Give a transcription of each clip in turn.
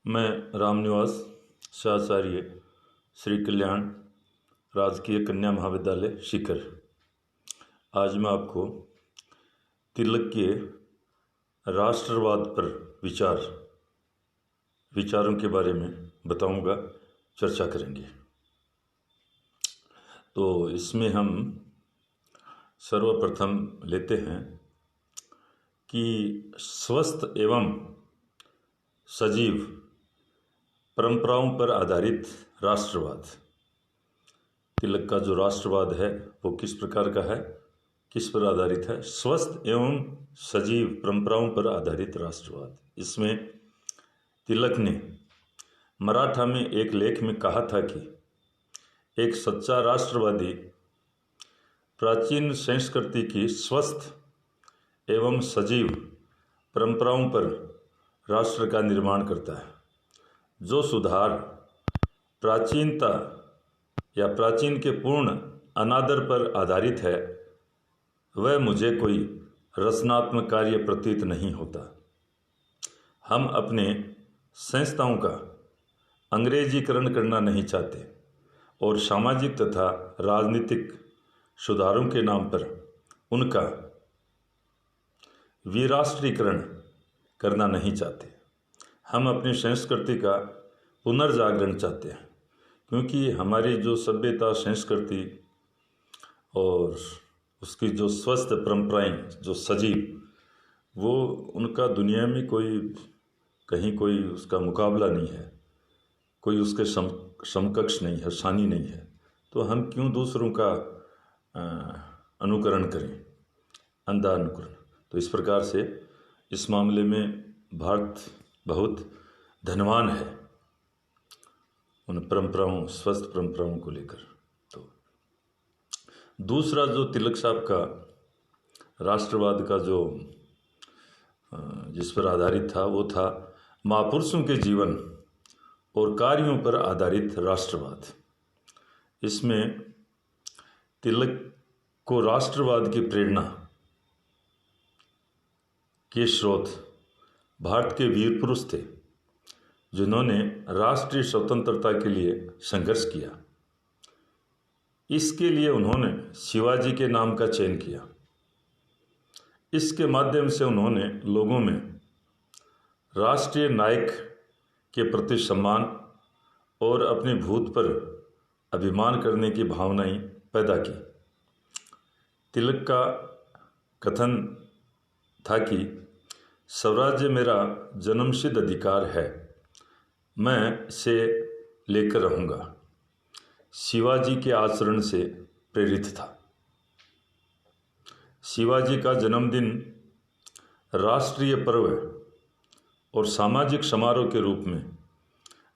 मैं रामनिवास शाचार्य श्री कल्याण राजकीय कन्या महाविद्यालय सीकर। आज मैं आपको तिलक के राष्ट्रवाद पर विचारों के बारे में बताऊंगा, चर्चा करेंगे। तो इसमें हम सर्वप्रथम लेते हैं कि स्वस्थ एवं सजीव परंपराओं पर आधारित राष्ट्रवाद। तिलक का जो राष्ट्रवाद है वो किस प्रकार का है, किस पर आधारित है? स्वस्थ एवं सजीव परंपराओं पर आधारित राष्ट्रवाद। इसमें तिलक ने मराठा में एक लेख में कहा था कि एक सच्चा राष्ट्रवादी प्राचीन संस्कृति की स्वस्थ एवं सजीव परंपराओं पर राष्ट्र का निर्माण करता है। जो सुधार प्राचीनता या प्राचीन के पूर्ण अनादर पर आधारित है वह मुझे कोई रचनात्मक कार्य प्रतीत नहीं होता। हम अपने संस्थाओं का अंग्रेजीकरण करना नहीं चाहते और सामाजिक तथा राजनीतिक सुधारों के नाम पर उनका विराष्ट्रीकरण करना नहीं चाहते। हम अपनी संस्कृति का पुनर्जागरण चाहते हैं, क्योंकि हमारी जो सभ्यता, संस्कृति और उसकी जो स्वस्थ परंपराएं, जो सजीव, वो उनका दुनिया में कहीं कोई उसका मुकाबला नहीं है, कोई उसके समकक्ष नहीं है, सानी नहीं है। तो हम क्यों दूसरों का अनुकरण करें, अंधा अनुकरण। तो इस प्रकार से इस मामले में भारत बहुत धनवान है उन परंपराओं, स्वस्थ परंपराओं को लेकर। तो दूसरा जो तिलक साहब का राष्ट्रवाद का जो जिस पर आधारित था वो था महापुरुषों के जीवन और कार्यों पर आधारित राष्ट्रवाद। इसमें तिलक को राष्ट्रवाद की प्रेरणा के स्रोत भारत के वीर पुरुष थे, जिन्होंने राष्ट्रीय स्वतंत्रता के लिए संघर्ष किया। इसके लिए उन्होंने शिवाजी के नाम का चयन किया। इसके माध्यम से उन्होंने लोगों में राष्ट्रीय नायक के प्रति सम्मान और अपने भूत पर अभिमान करने की भावनाएं पैदा की। तिलक का कथन था कि स्वराज्य मेरा जन्मसिद्ध अधिकार है, मैं इसे लेकर रहूँगा। शिवाजी के आचरण से प्रेरित था। शिवाजी का जन्मदिन राष्ट्रीय पर्व और सामाजिक समारोह के रूप में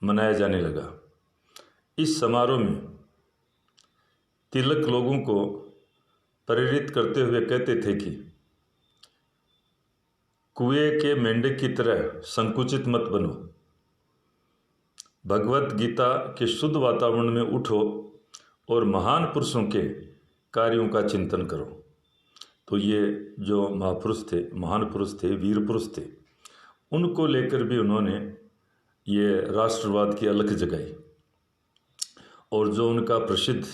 मनाया जाने लगा। इस समारोह में तिलक लोगों को प्रेरित करते हुए कहते थे कि कुएं के मेंढक की तरह संकुचित मत बनो, भगवत गीता के शुद्ध वातावरण में उठो और महान पुरुषों के कार्यों का चिंतन करो। तो ये जो महापुरुष थे, महान पुरुष थे, वीर पुरुष थे, उनको लेकर भी उन्होंने ये राष्ट्रवाद की अलख जगाई। और जो उनका प्रसिद्ध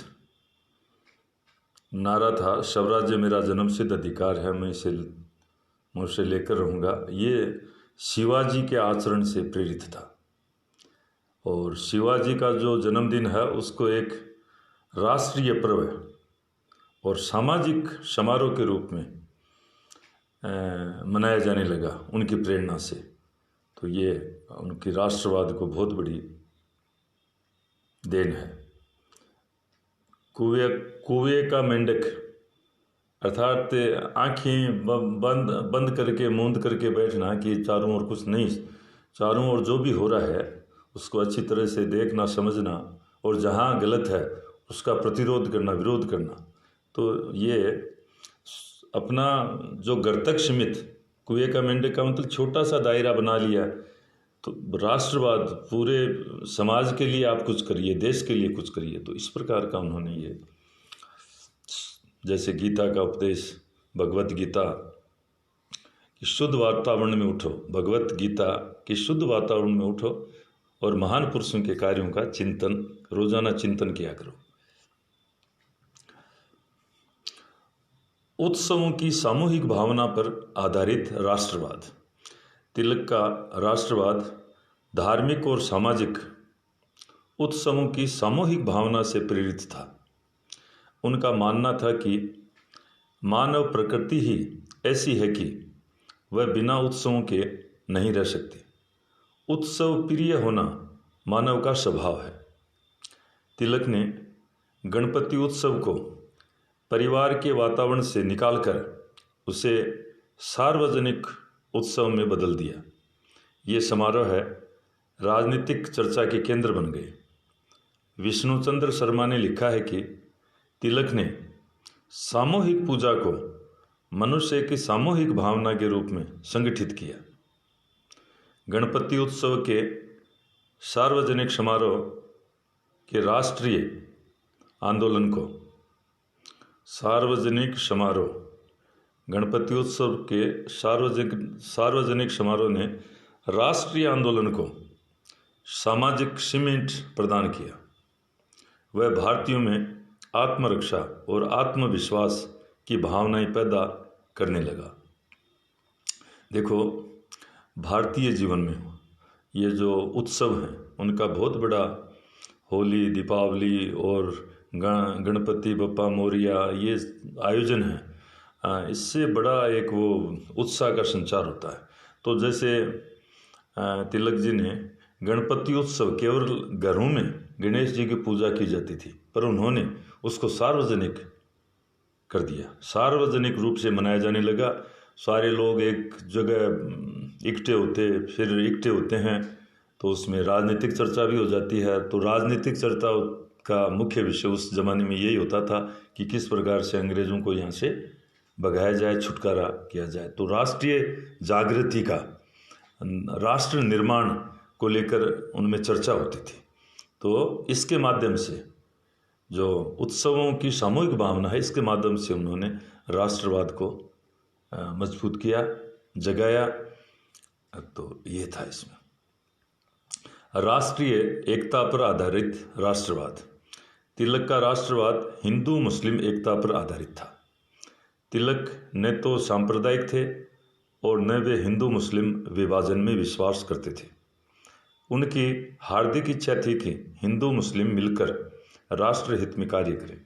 नारा था, स्वराज्य मेरा जन्मसिद्ध अधिकार है, मैं उसे लेकर रहूँगा, ये शिवाजी के आचरण से प्रेरित था। और शिवाजी का जो जन्मदिन है उसको एक राष्ट्रीय पर्व और सामाजिक समारोह के रूप में मनाया जाने लगा उनकी प्रेरणा से। तो ये उनकी राष्ट्रवाद को बहुत बड़ी देन है। कुएं का मेंढक अर्थात आँखें बंद करके, मूंद करके बैठना कि चारों ओर कुछ नहीं, चारों ओर जो भी हो रहा है उसको अच्छी तरह से देखना, समझना और जहाँ गलत है उसका प्रतिरोध करना, विरोध करना। तो ये अपना जो घर तक सीमित, कुएं का मेंढक का मतलब छोटा सा दायरा बना लिया। तो राष्ट्रवाद पूरे समाज के लिए आप कुछ करिए, देश के लिए कुछ करिए। तो इस प्रकार का उन्होंने ये, जैसे गीता का उपदेश, भगवत गीता कि शुद्ध वातावरण में उठो, भगवत गीता कि शुद्ध वातावरण में उठो और महान पुरुषों के कार्यों का चिंतन, रोजाना चिंतन किया करो। उत्सवों की सामूहिक भावना पर आधारित राष्ट्रवाद। तिलक का राष्ट्रवाद धार्मिक और सामाजिक उत्सवों की सामूहिक भावना से प्रेरित था। उनका मानना था कि मानव प्रकृति ही ऐसी है कि वह बिना उत्सवों के नहीं रह सकती। उत्सव प्रिय होना मानव का स्वभाव है। तिलक ने गणपति उत्सव को परिवार के वातावरण से निकालकर उसे सार्वजनिक उत्सव में बदल दिया। ये समारोह है राजनीतिक चर्चा के केंद्र बन गए। विष्णुचंद्र शर्मा ने लिखा है कि तिलक ने सामूहिक पूजा को मनुष्य की सामूहिक भावना के रूप में संगठित किया। गणपति उत्सव के सार्वजनिक समारोह के राष्ट्रीय आंदोलन को सार्वजनिक समारोह गणपति उत्सव के सार्वजनिक समारोह ने राष्ट्रीय आंदोलन को सामाजिक सीमेंट प्रदान किया। वह भारतीयों में आत्मरक्षा और आत्मविश्वास की भावनाएं पैदा करने लगा। देखो, भारतीय जीवन में ये जो उत्सव हैं उनका बहुत बड़ा होली, दीपावली और गणपति बप्पा मोरिया ये आयोजन है, इससे बड़ा एक वो उत्साह का संचार होता है। तो जैसे तिलक जी ने गणपति उत्सव केवल घरों में गणेश जी की पूजा की जाती थी, पर उन्होंने उसको सार्वजनिक कर दिया, सार्वजनिक रूप से मनाया जाने लगा। सारे लोग एक जगह इकट्ठे होते हैं तो उसमें राजनीतिक चर्चा भी हो जाती है। तो राजनीतिक चर्चा का मुख्य विषय उस ज़माने में यही होता था कि किस प्रकार से अंग्रेज़ों को यहाँ से भगाया जाए, छुटकारा किया जाए। तो राष्ट्रीय जागृति का, राष्ट्र निर्माण को लेकर उनमें चर्चा होती थी। तो इसके माध्यम से जो उत्सवों की सामूहिक भावना है, इसके माध्यम से उन्होंने राष्ट्रवाद को मजबूत किया, जगाया। तो ये था इसमें राष्ट्रीय एकता पर आधारित राष्ट्रवाद। तिलक का राष्ट्रवाद हिंदू मुस्लिम एकता पर आधारित था। तिलक न तो सांप्रदायिक थे और न वे हिंदू मुस्लिम विभाजन में विश्वास करते थे। उनकी हार्दिक इच्छा थी कि हिंदू मुस्लिम मिलकर राष्ट्र हित में कार्य करें।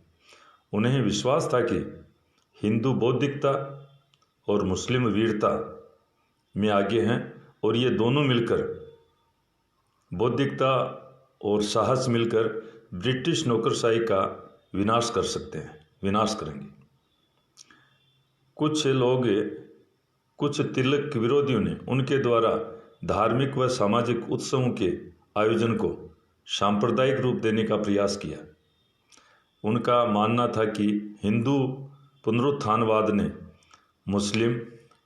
उन्हें विश्वास था कि हिंदू बौद्धिकता और मुस्लिम वीरता में आगे हैं और ये दोनों मिलकर, बौद्धिकता और साहस मिलकर ब्रिटिश नौकरशाही का विनाश कर सकते हैं, विनाश करेंगे। कुछ तिलक विरोधियों ने उनके द्वारा धार्मिक व सामाजिक उत्सवों के आयोजन को सांप्रदायिक रूप देने का प्रयास किया। उनका मानना था कि हिंदू पुनरुत्थानवाद ने मुस्लिम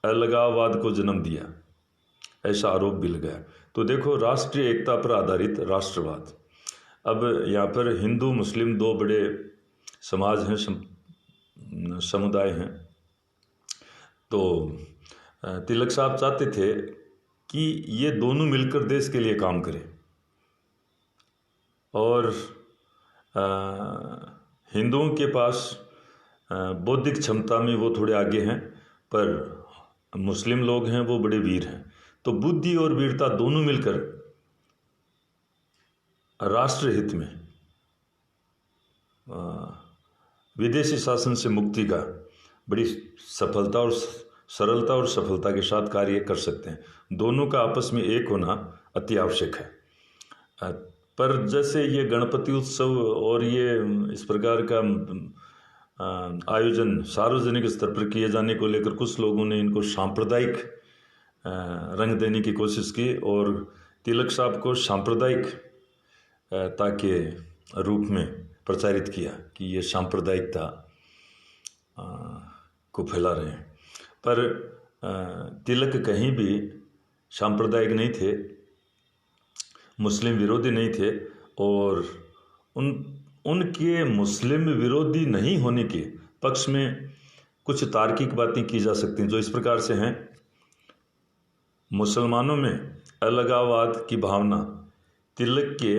अलगाववाद को जन्म दिया, ऐसा आरोप भी लगाया। तो देखो, राष्ट्रीय एकता पर आधारित राष्ट्रवाद। अब यहाँ पर हिंदू मुस्लिम दो बड़े समाज हैं, समुदाय हैं। तो तिलक साहब चाहते थे कि ये दोनों मिलकर देश के लिए काम करें और हिंदुओं के पास बौद्धिक क्षमता में वो थोड़े आगे हैं, पर मुस्लिम लोग हैं वो बड़े वीर हैं। तो बुद्धि और वीरता दोनों मिलकर राष्ट्र हित में विदेशी शासन से मुक्ति का बड़ी सफलता और सरलता और सफलता के साथ कार्य कर सकते हैं। दोनों का आपस में एक होना अति आवश्यक है। पर जैसे ये गणपति उत्सव और ये इस प्रकार का आयोजन सार्वजनिक स्तर पर किए जाने को लेकर कुछ लोगों ने इनको सांप्रदायिक रंग देने की कोशिश की और तिलक साहब को सांप्रदायिकता के रूप में प्रचारित किया कि ये सांप्रदायिकता को फैला रहे हैं। पर तिलक कहीं भी सांप्रदायिक नहीं थे, मुस्लिम विरोधी नहीं थे और उनके मुस्लिम विरोधी नहीं होने के पक्ष में कुछ तार्किक बातें की जा सकती हैं जो इस प्रकार से हैं मुसलमानों में अलगाववाद की भावना तिलक के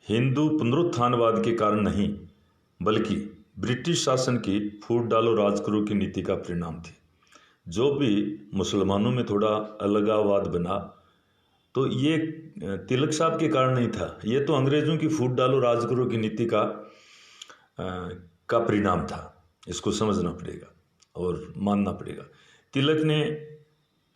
हिंदू पुनरुत्थानवाद के कारण नहीं, बल्कि ब्रिटिश शासन की फूट डालो राज करो की नीति का परिणाम थी। जो भी मुसलमानों में थोड़ा अलगाववाद बना, तो ये तिलक साहब के कारण नहीं था, ये तो अंग्रेज़ों की फूट डालो राज करो की नीति का परिणाम था। इसको समझना पड़ेगा और मानना पड़ेगा। तिलक ने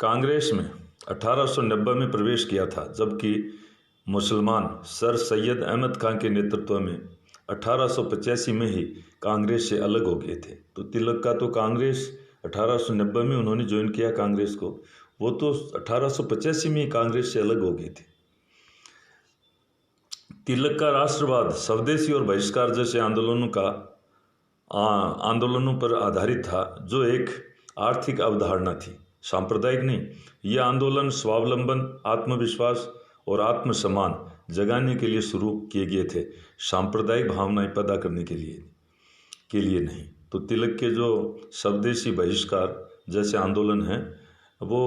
कांग्रेस में 1890 में प्रवेश किया था, जबकि मुसलमान सर सैयद अहमद खान के नेतृत्व में 1885 में ही कांग्रेस से अलग हो गए थे। तो तिलक का तो कांग्रेस 1890 में उन्होंने ज्वाइन किया कांग्रेस को, वो तो 1885 में ही कांग्रेस से अलग हो गए थे। तिलक का राष्ट्रवाद स्वदेशी और बहिष्कार जैसे आंदोलनों पर आधारित था, जो एक आर्थिक अवधारणा थी, सांप्रदायिक नहीं। यह आंदोलन स्वावलंबन, आत्मविश्वास और आत्मसम्मान जगाने के लिए शुरू किए गए थे, सांप्रदायिक भावनाएं पैदा करने के लिए नहीं। तो तिलक के जो स्वदेशी बहिष्कार जैसे आंदोलन हैं, वो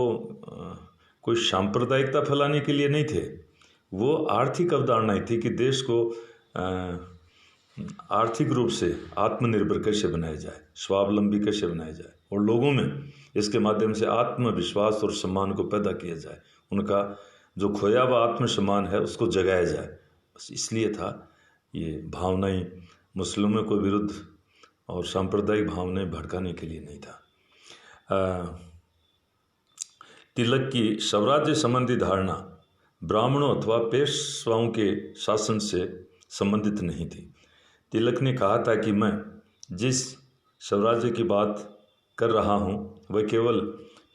कोई सांप्रदायिकता फैलाने के लिए नहीं थे, वो आर्थिक अवधारणाएं थी कि देश को आर्थिक रूप से आत्मनिर्भर कैसे बनाया जाए, स्वावलंबी कैसे बनाया जाए, और लोगों में इसके माध्यम से आत्मविश्वास और सम्मान को पैदा किया जाए, उनका जो खोया हुआ आत्मसम्मान है उसको जगाया जाए। बस इसलिए था, ये भावनाएं मुस्लिमों को विरुद्ध और सांप्रदायिक भावनाएं भड़काने के लिए नहीं था। तिलक की स्वराज्य संबंधी धारणा ब्राह्मणों अथवा पेशवाओं के शासन से संबंधित नहीं थी। तिलक ने कहा था कि मैं जिस स्वराज्य की बात कर रहा हूँ वह केवल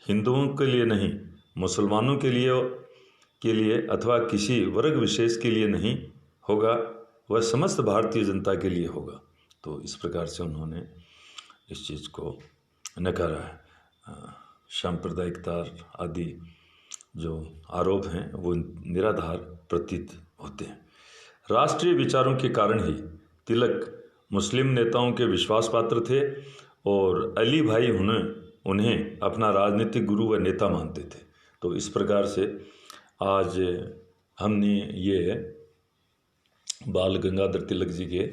हिंदुओं के लिए नहीं, मुसलमानों के लिए अथवा किसी वर्ग विशेष के लिए नहीं होगा, वह समस्त भारतीय जनता के लिए होगा। तो इस प्रकार से उन्होंने इस चीज़ को नकारा है। सांप्रदायिकता आदि जो आरोप हैं वो निराधार प्रतीत होते हैं। राष्ट्रीय विचारों के कारण ही तिलक मुस्लिम नेताओं के विश्वास पात्र थे और अली भाई उन्हें अपना राजनीतिक गुरु व नेता मानते थे। तो इस प्रकार से आज हमने ये बाल गंगाधर तिलक जी के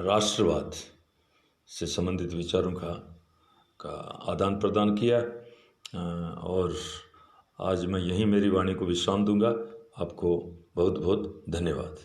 राष्ट्रवाद से संबंधित विचारों का आदान प्रदान किया, और आज मैं यहीं मेरी वाणी को विश्राम दूंगा। आपको बहुत बहुत धन्यवाद।